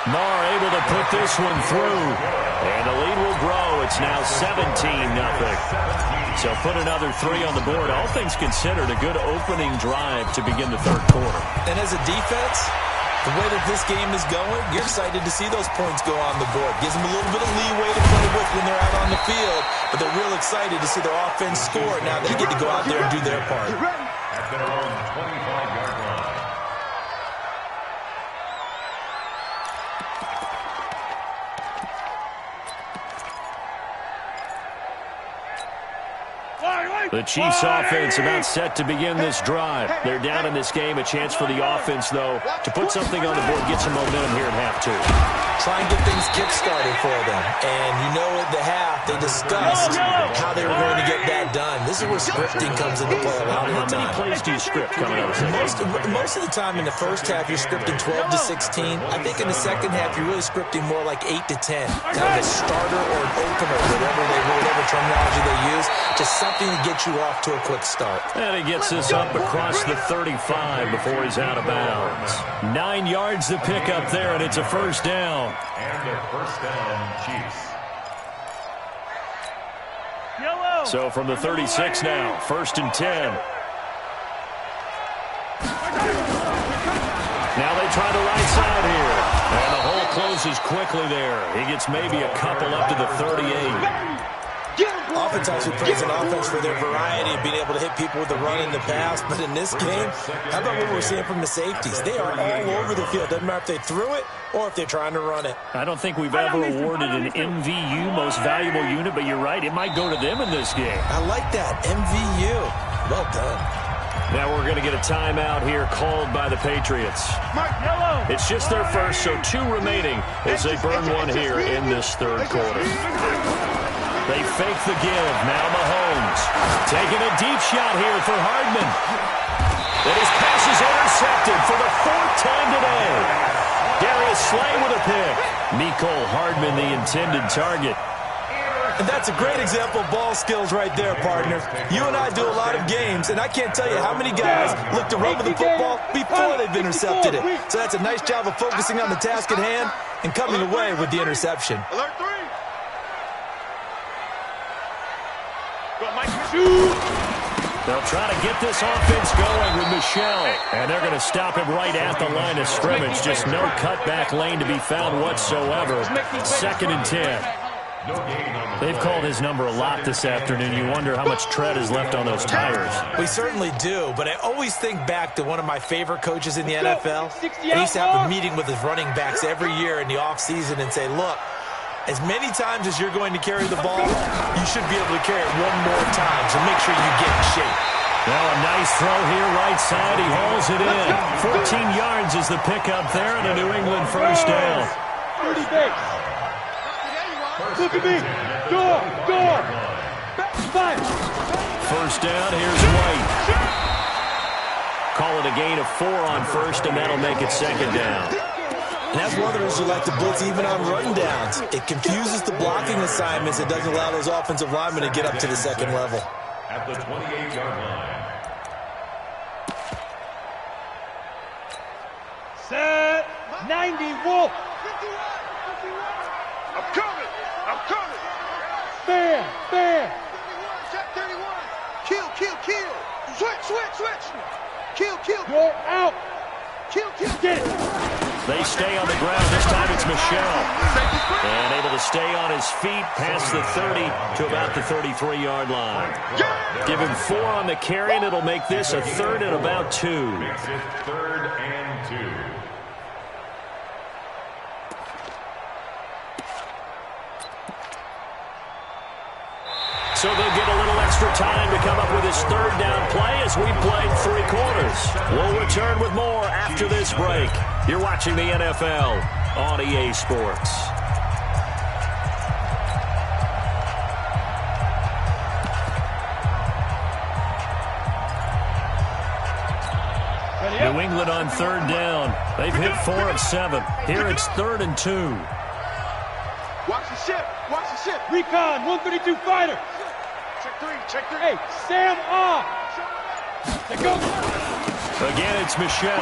Speaker 5: Marr able to put this one through. And the lead will grow. It's now 17-0. So put another 3 on the board. All things considered, a good opening drive to begin the 3rd quarter.
Speaker 6: And as a defense, The way that this game is going, you're excited to see those points go on the board. Gives them a little bit of leeway to play with when they're out on the field, but they're real excited to see their offense score. Now they get to go out there and do their part.
Speaker 8: At their own 25-yard line.
Speaker 5: The Chiefs offense about set to begin this drive. They're down in this game. A chance for the offense, though, to put something on the board, get some momentum here at half two.
Speaker 6: Try and get things kick-started for them. And you know at the half, they discussed how they were going to get that done. This is where scripting comes into play a lot of the time.
Speaker 5: How many plays do you script coming out of the second?
Speaker 6: Most of the time in the first half, you're scripting 12 to 16. I think in the second half, you're really scripting more like 8 to 10. Kind of a starter or an opener, whatever terminology they use. Just something to get you off to a quick start.
Speaker 5: And he gets this up across the 35 before he's out of bounds. 9 yards to pick up there, and it's a first down.
Speaker 8: And a first down, Chiefs.
Speaker 5: So from the 36 now, 1st and 10. Now they try the right side here. And the hole closes quickly there. He gets maybe a couple up to the 38.
Speaker 6: Oftentimes we praise an offense for their variety of being able to hit people with the run and the pass, but in this game, how about what we're seeing from the safeties? They are all over the field. Doesn't matter if they threw it or if they're trying to run it.
Speaker 5: I don't think we've ever awarded an MVU, most valuable unit, but you're right, it might go to them in this game.
Speaker 6: I like that, MVU. Well done.
Speaker 5: Now we're going to get a timeout here called by the Patriots. It's just their first, so 2 remaining as they burn one here in this third quarter. They fake the give. Now Mahomes taking a deep shot here for Hardman. And his pass is intercepted for the 4th time today. Darius Slay with a pick. Mecole Hardman, the intended target.
Speaker 6: And that's a great example of ball skills right there, partner. You and I do a lot of games, and I can't tell you how many guys look to run with the football before they've intercepted it. So that's a nice job of focusing on the task at hand and coming away with the interception.
Speaker 7: Alert 3.
Speaker 5: They'll try to get this offense going with Michel. And they're going to stop him right at the line of scrimmage. Just no cutback lane to be found whatsoever. 2nd and 10. They've called his number a lot this afternoon. You wonder how much tread is left on those tires.
Speaker 6: We certainly do, but I always think back to one of my favorite coaches in the NFL. He used to have a meeting with his running backs every year in the offseason and say, look, as many times as you're going to carry the ball, you should be able to carry it one more time, so make sure you get in shape.
Speaker 5: Now a nice throw here, right side. He hauls it in. 14 yards is the pickup there, and a New England first down.
Speaker 2: 30 base. Look at me. Door. 5.
Speaker 5: First down, here's White. Call it a gain of 4 on first, and that'll make it 2nd down.
Speaker 6: And that's one of the reasons you like to blitz even on run downs. It confuses the blocking assignments. It doesn't allow those offensive linemen to get up to the second level.
Speaker 8: At the 28-yard line.
Speaker 2: Set. 90, Wolf.
Speaker 7: I'm coming.
Speaker 2: Bam.
Speaker 7: Check 31. Kill. Switch. Kill.
Speaker 2: Go out.
Speaker 7: Kill.
Speaker 2: Get it.
Speaker 5: They stay on the ground. This time it's Michel. And able to stay on his feet past the 30 to about the 33-yard line. Give him 4 on the carry, and it'll make this a 3rd and about 2.
Speaker 8: Makes it 3rd and 2.
Speaker 5: So they'll get a little extra time to come up with his 3rd down play as we played 3 quarters. We'll return with more after this break. You're watching the NFL on EA Sports. New England on 3rd down. They've hit 4 of 7. Here it's 3rd and 2.
Speaker 7: Watch the ship.
Speaker 2: Recon, 132 fighter.
Speaker 7: Check 3.
Speaker 2: Hey, Sam off. Go.
Speaker 5: Again, it's Michel.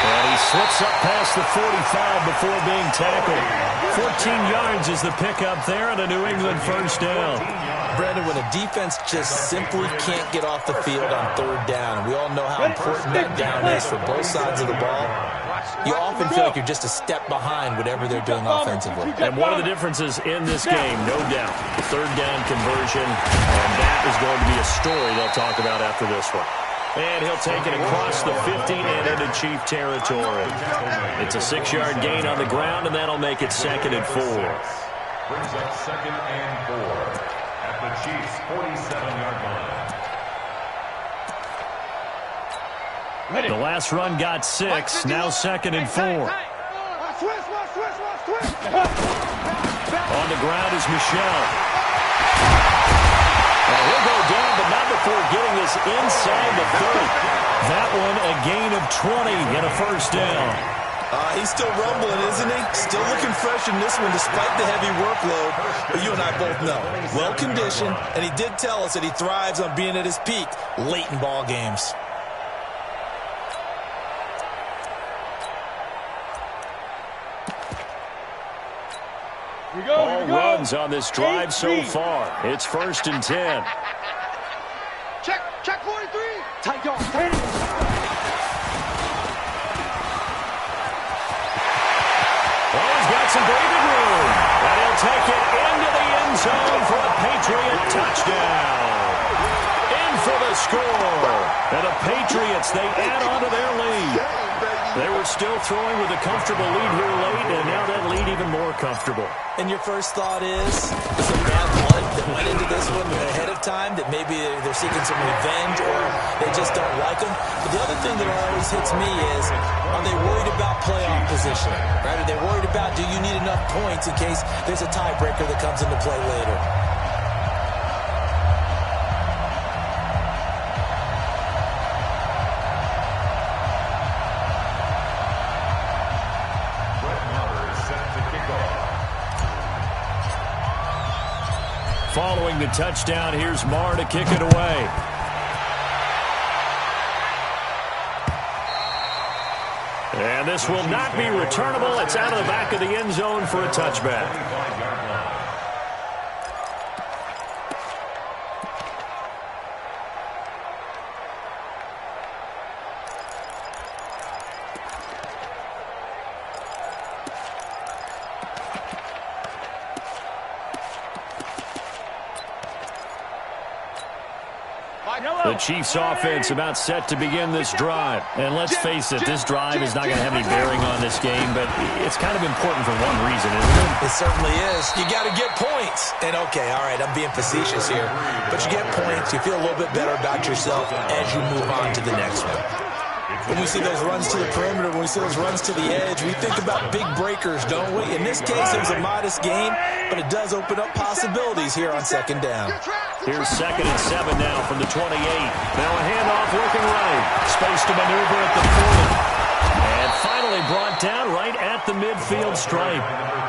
Speaker 5: And he slips up past the 45 before being tackled. 14 yards is the pickup there and a New England first down.
Speaker 6: Brandon, when a defense just simply can't get off the field on third down, and we all know how important that down is for both sides of the ball, you often feel like you're just a step behind whatever they're doing offensively.
Speaker 5: And one of the differences in this game, no doubt, the third down conversion, and that is going to be a story they'll talk about after this one. And he'll take it across the 50 and into Chief territory. It's a 6-yard gain on the ground, and that'll make it 2nd and 4.
Speaker 8: Brings up 2nd and 4 at the Chiefs' 47-yard line.
Speaker 5: The last run got 6, now 2nd and 4. On the ground is Michel. He'll go down, but not before getting this inside the 30. That one a gain of 20 and a first down.
Speaker 6: He's still rumbling, isn't he? Still looking fresh in this one despite the heavy workload. But you and I both know, well-conditioned, and he did tell us that he thrives on being at his peak late in ball games.
Speaker 5: All runs on this drive so far. It's 1st and 10.
Speaker 7: Check 43.
Speaker 2: Tight dog.
Speaker 5: Well, he's got some breathing room. And he'll take it into the end zone for a Patriot touchdown. In for the score. And the Patriots, they add on to their lead. They were still throwing with a comfortable lead here late, and now that lead even more comfortable.
Speaker 6: And your first thought is some bad blood that went into this one ahead of time, that maybe they're seeking some revenge or they just don't like them. But the other thing that always hits me is, are they worried about playoff position? Right? Are they worried about, do you need enough points in case there's a tiebreaker that comes into play later?
Speaker 5: Following the touchdown, here's Marr to kick it away. And this will not be returnable. It's out of the back of the end zone for a touchback. The Chiefs offense about set to begin this drive. And let's face it, this drive is not going to have any bearing on this game, but it's kind of important for one reason, isn't it?
Speaker 6: It certainly is. You got to get points. And okay, all right, I'm being facetious here, but you get points, you feel a little bit better about yourself as you move on to the next one. When we see those runs to the perimeter, when we see those runs to the edge, we think about big breakers, don't we? In this case, it was a modest gain, but it does open up possibilities here on 2nd down.
Speaker 5: Here's 2nd and 7 now from the 28. Now a handoff working right. Space to maneuver at the 40. And finally brought down right at the midfield stripe.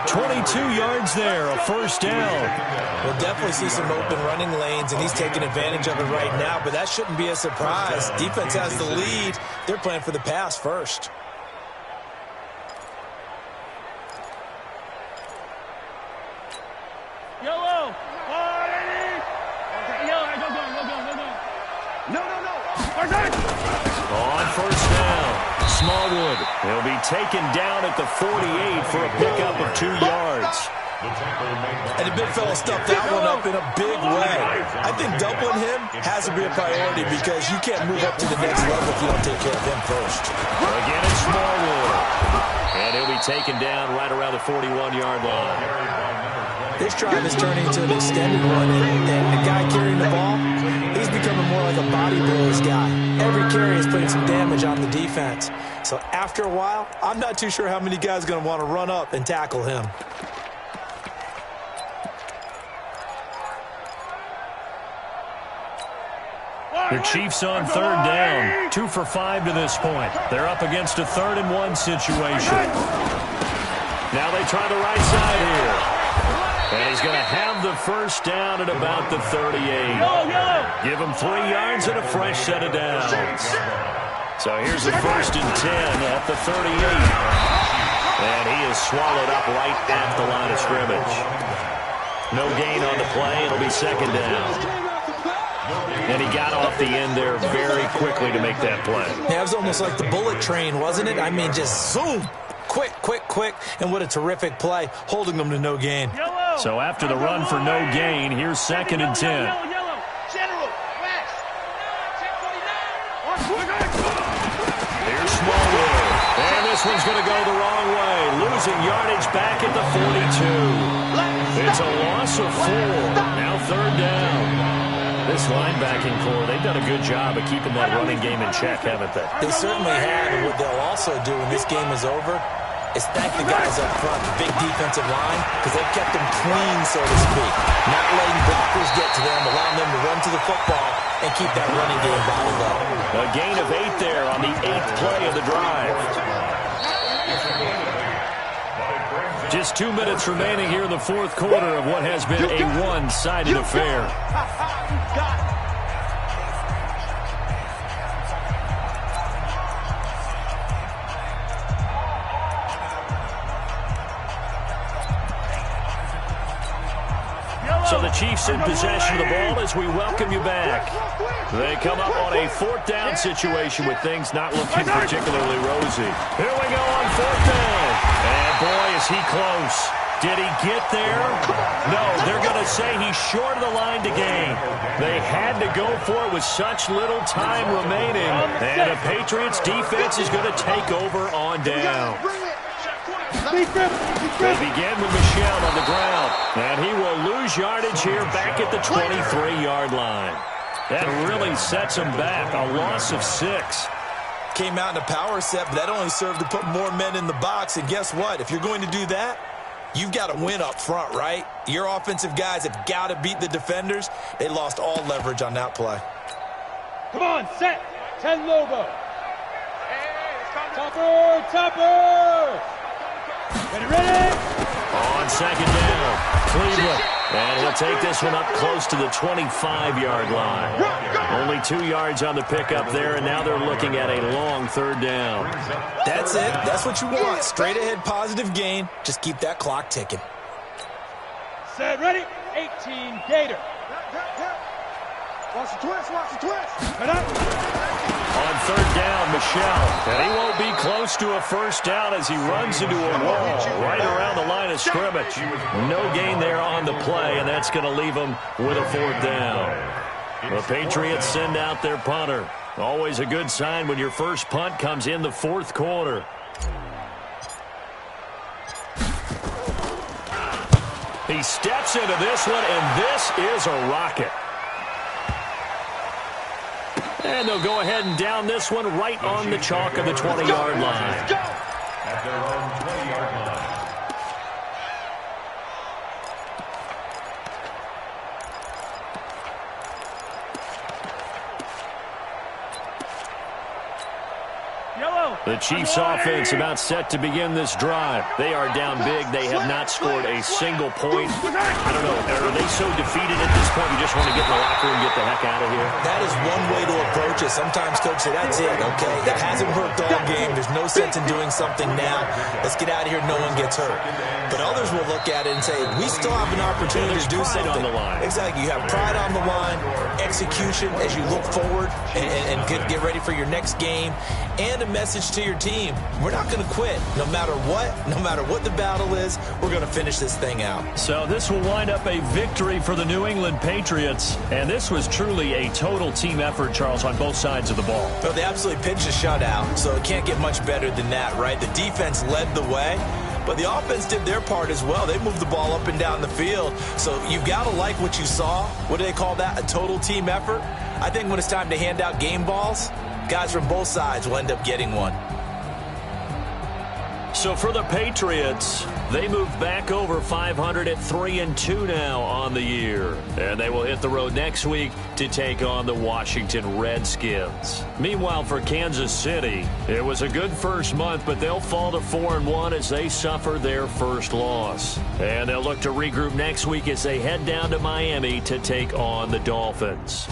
Speaker 5: 22 yards there, a first down.
Speaker 6: We'll definitely see some open running lanes, and he's taking advantage of it right now, but that shouldn't be a surprise. Defense has the lead. They're playing for the pass first.
Speaker 2: Yellow. No.
Speaker 5: On first down, Smallwood. He'll be taken down at the 48 for a pickup of 2 yards.
Speaker 6: And the big fella stuffed that one up in a big way. I think doubling him has to be a priority because you can't move up to the next level if you don't take care of him first.
Speaker 5: Again, it's Smallwood. And he'll be taken down right around the 41-yard line.
Speaker 6: This drive is turning into an extended one, and the guy carrying the ball, he's becoming more like a body blows guy. Every carry is putting some damage on the defense. So after a while, I'm not too sure how many guys are going to want to run up and tackle him.
Speaker 5: The Chiefs on 3rd down. 2 for 5 to this point. They're up against a 3rd and 1 situation. Now they try the right side here. And he's going to have the first down at about the 38. Give him 3 yards and a fresh set of downs. So here's a 1st and 10 at the 38. And he is swallowed up right at the line of scrimmage. No gain on the play. It'll be 2nd down. And he got off the end there very quickly to make that play.
Speaker 6: Yeah, it was almost like the bullet train, wasn't it? I mean, just zoom. Quick, quick, quick. And what a terrific play, holding them to no gain.
Speaker 5: So after the run for no gain, here's 2nd and 10. Here's Smallwood. And this one's going to go the wrong way. Losing yardage back at the 42. It's a loss of 4. Now 3rd down. This linebacking core, they've done a good job of keeping that running game in check, haven't they?
Speaker 6: They certainly have. And what they'll also do when this game is over is thank the guys up front, the big defensive line, because they've kept them clean, so to speak. Not letting blockers get to them, allowing them to run to the football and keep that running game bottled up.
Speaker 5: A gain of 8 there on the 8th play of the drive. Just 2 minutes remaining here in the 4th quarter of what has been a one-sided affair. So the Chiefs in possession of the ball as we welcome you back. They come up on a 4th down situation with things not looking particularly rosy. Here we go on 4th down. And boy, is he close. Did he get there? No, they're going to say he's short of the line to gain. They had to go for it with such little time remaining. And the Patriots defense is going to take over on down. They begin with Michel on the ground. And he will lose yardage here back at the 23-yard line. That really sets him back. A loss of 6.
Speaker 6: Came out in a power set, but that only served to put more men in the box. And guess what? If you're going to do that, you've got to win up front, right? Your offensive guys have got to beat the defenders. They lost all leverage on that play.
Speaker 2: Come on, set. 10 Lobo. Topper, Topper. Ready?
Speaker 5: On 2nd down, Cleveland. And he'll take this one up close to the 25-yard line. Only 2 yards on the pickup there, and now they're looking at a long 3rd down.
Speaker 6: That's it. That's what you want. Straight ahead positive gain. Just keep that clock ticking.
Speaker 2: Set, ready? 18, Gator. Watch the twist, watch the twist. Head up.
Speaker 5: On 3rd down, Michel. And he won't be close to a 1st down as he runs into a wall right around the line of scrimmage. No gain there on the play, and that's going to leave him with a 4th down. The Patriots send out their punter. Always a good sign when your first punt comes in the 4th quarter. He steps into this one, and this is a rocket. And they'll go ahead and down this one right on the chalk of the 20-yard line.
Speaker 8: At their own 20-yard line.
Speaker 5: The Chiefs offense about set to begin this drive. They are down big. They have not scored a single point. I don't know. Are they so defeated at this point you just want to get in the locker room and get the heck out of here?
Speaker 6: That is one way to approach it. Sometimes coach say, that's it, okay? It hasn't worked all game. There's no sense in doing something now. Let's get out of here. No one gets hurt. But others will look at it and say, we still have an opportunity to do something.
Speaker 5: On the line.
Speaker 6: Exactly. You have pride on the line, execution as you look forward and get ready for your next game, and a message to your team. We're not going to quit. No matter what the battle is, we're going to finish this thing out.
Speaker 5: So this will wind up a victory for the New England Patriots. And this was truly a total team effort, Charles, on both sides of the ball.
Speaker 6: Well, they absolutely pitched a shutout, so it can't get much better than that, right? The defense led the way, but the offense did their part as well. They moved the ball up and down the field. So you've got to like what you saw. What do they call that? A total team effort? I think when it's time to hand out game balls, guys from both sides will end up getting one.
Speaker 5: So for the Patriots, they move back over 500 at 3-2 now on the year. And they will hit the road next week to take on the Washington Redskins. Meanwhile, for Kansas City, it was a good first month, but they'll fall to 4-1 as they suffer their first loss. And they'll look to regroup next week as they head down to Miami to take on the Dolphins.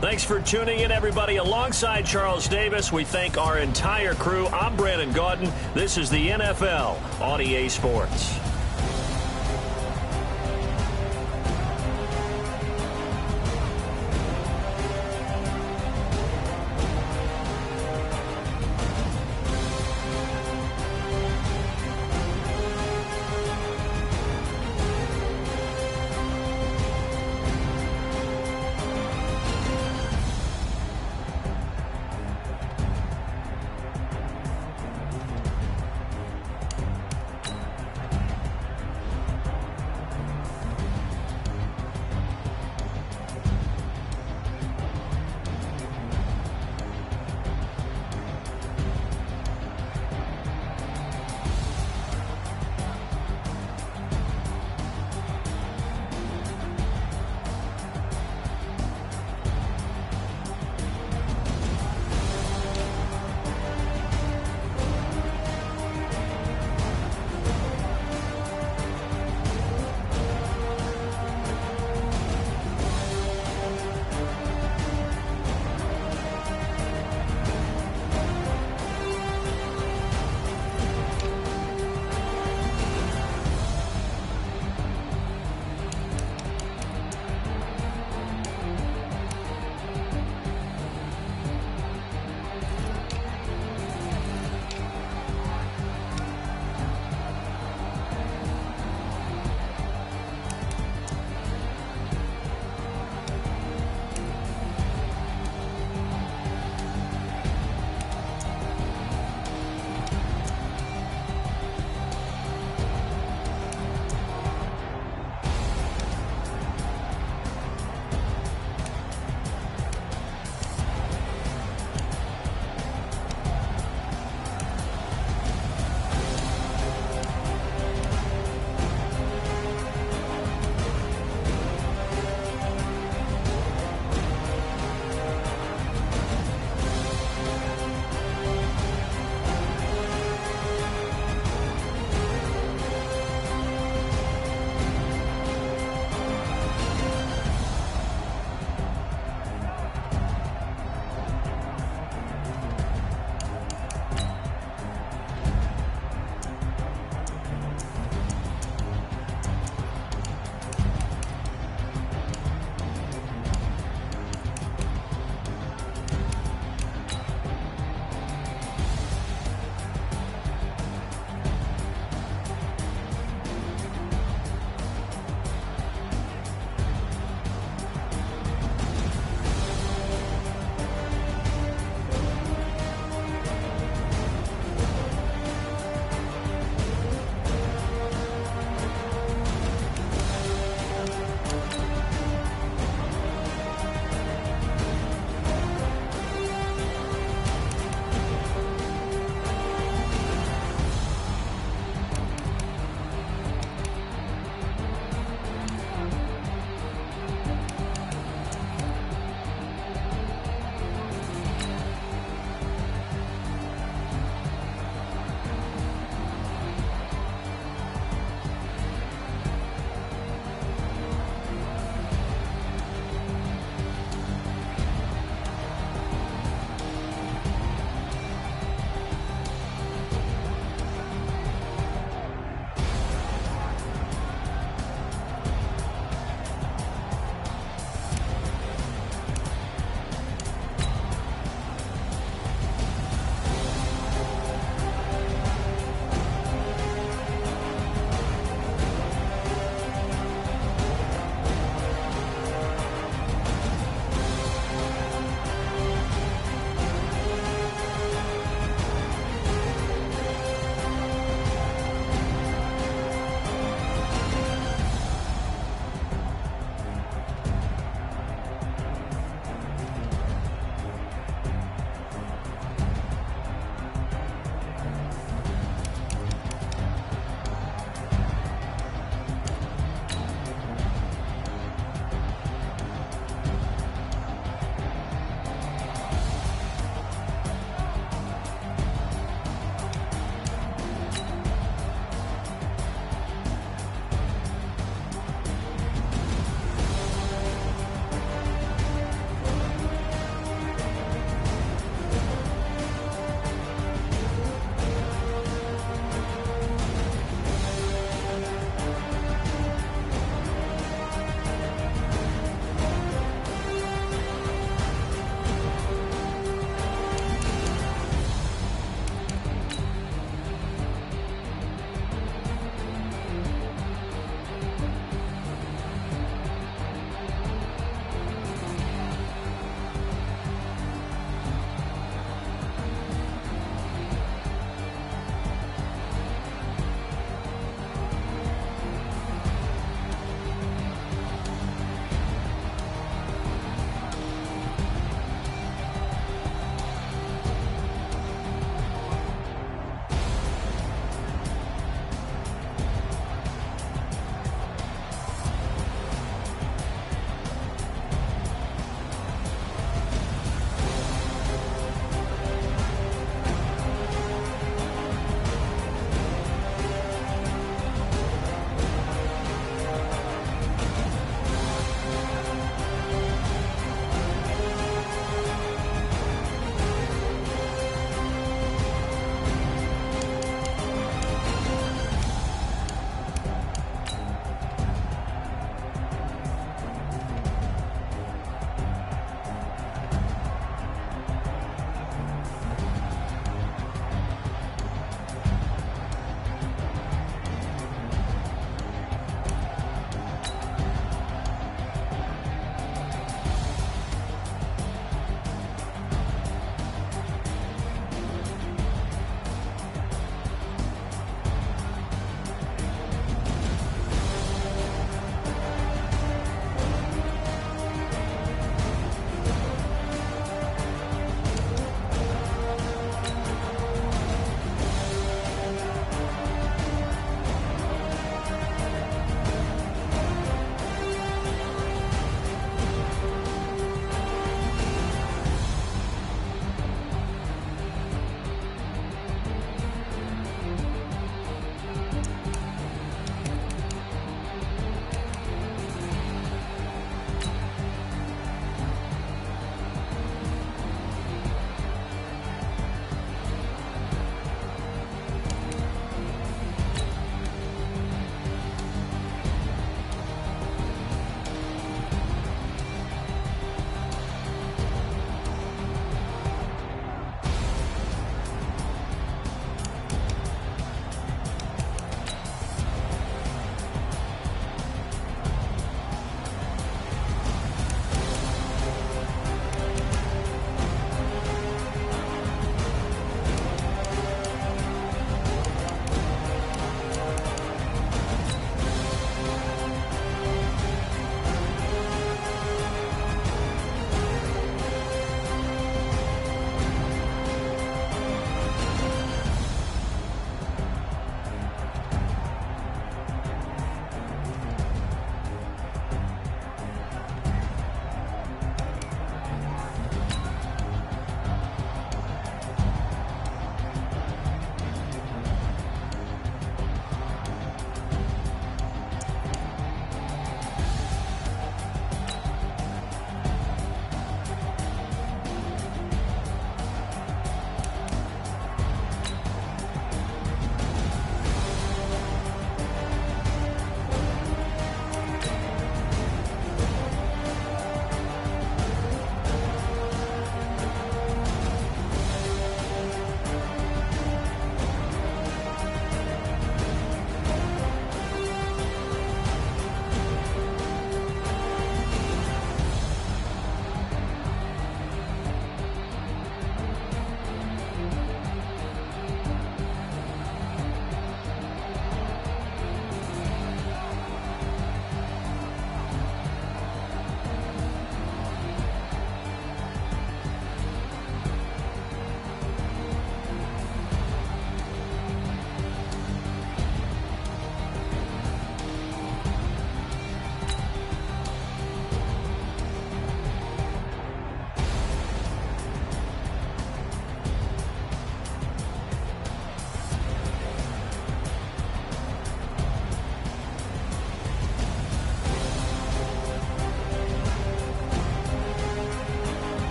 Speaker 5: Thanks for tuning in, everybody. Alongside Charles Davis, we thank our entire crew. I'm Brandon Gaudin. This is the NFL on EA Sports.